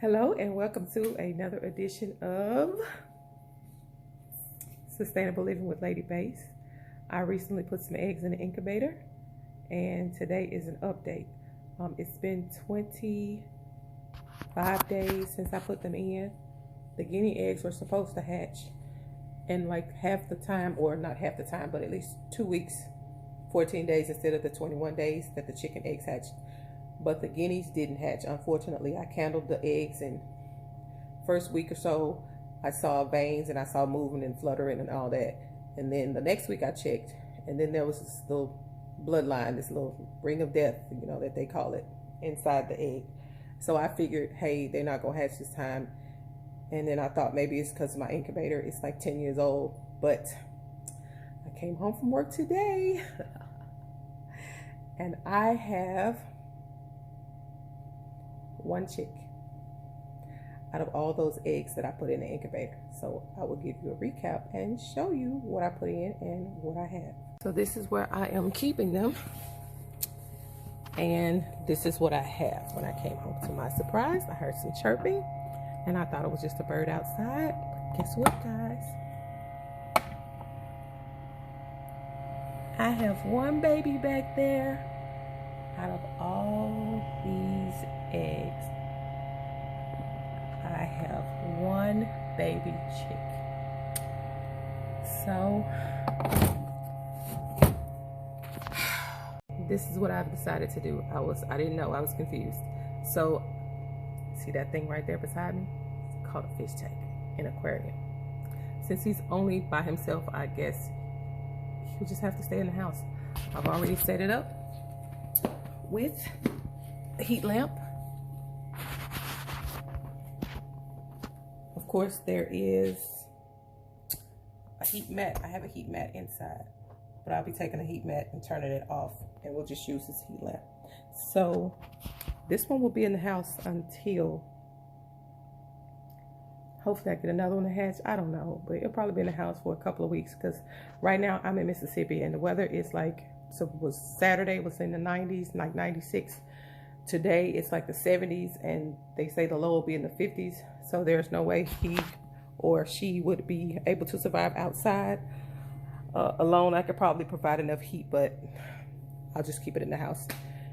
Hello and welcome to another edition of Sustainable Living with Ladybass. I recently put some eggs in the incubator and today is an update. It's been 25 days since I put them in. The guinea eggs were supposed to hatch in like half the time, or not half the time, but at least 2 weeks, 14 days instead of the 21 days that the chicken eggs hatched. But the guineas didn't hatch. Unfortunately, I candled the eggs, and first week or so I saw veins and I saw moving and fluttering and all that. And then the next week I checked, and then there was this little bloodline, this little ring of death, you know, that they call it, inside the egg. So I figured, hey, they're not gonna hatch this time. And then I thought maybe it's because my incubator is like 10 years old. But I came home from work today and I have one chick out of all those eggs that I put in the incubator. So I will give you a recap and show you what I put in and what I have. So this is where I am keeping them, and this is what I have. When I came home, to my surprise, I heard some chirping and I thought it was just a bird outside. But guess what, guys? I have one baby back there out of all these eggs. I have one baby chick. So this is what I've decided to do. I didn't know, I was confused. So see that thing right there beside me? It's called a fish tank, an aquarium. Since he's only by himself, I guess he'll just have to stay in the house. I've already set it up with the heat lamp. Of course, there is a heat mat. I have a heat mat inside, but I'll be taking the heat mat and turning it off, and we'll just use this heat lamp. So this one will be in the house until hopefully I get another one to hatch. I don't know, but it'll probably be in the house for a couple of weeks, because right now I'm in Mississippi and the weather is like, so it was Saturday was in the 90s, like 96. Today it's like the 70s, and they say the low will be in the 50s. So there's no way he or she would be able to survive outside alone. I could probably provide enough heat, but I'll just keep it in the house.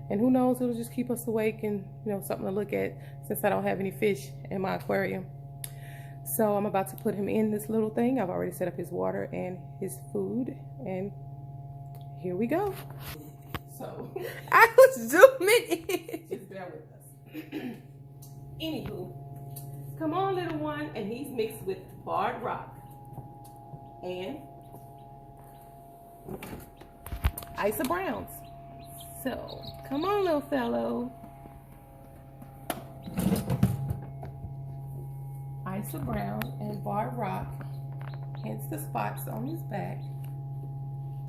And who knows, it'll just keep us awake and, you know, something to look at, since I don't have any fish in my aquarium. So I'm about to put him in this little thing. I've already set up his water and his food, and here we go. So I was zooming in. Just bear with us. Anywho, come on, little one. And he's mixed with barred rock and Isa Browns. So come on, little fellow. Isa Brown and barred rock, hence the spots on his back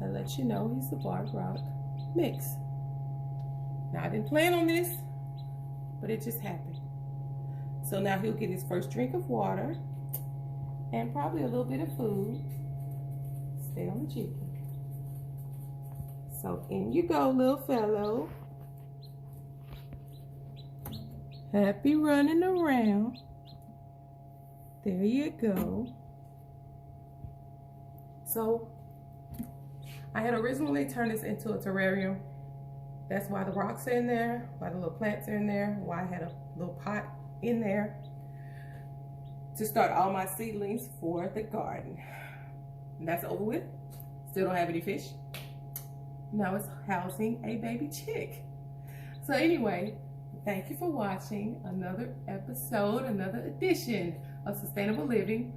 that let you know he's the barred rock mix. Now I didn't plan on this, but it just happened. So now he'll get his first drink of water and probably a little bit of food. Stay on the chicken. So in you go, little fellow. Happy running around. There you go. So I had originally turned this into a terrarium. That's why the rocks are in there, why the little plants are in there, why I had a little pot in there to start all my seedlings for the garden. And that's over with. Still don't have any fish. Now it's housing a baby chick. So anyway, thank you for watching another episode, another edition of Sustainable Living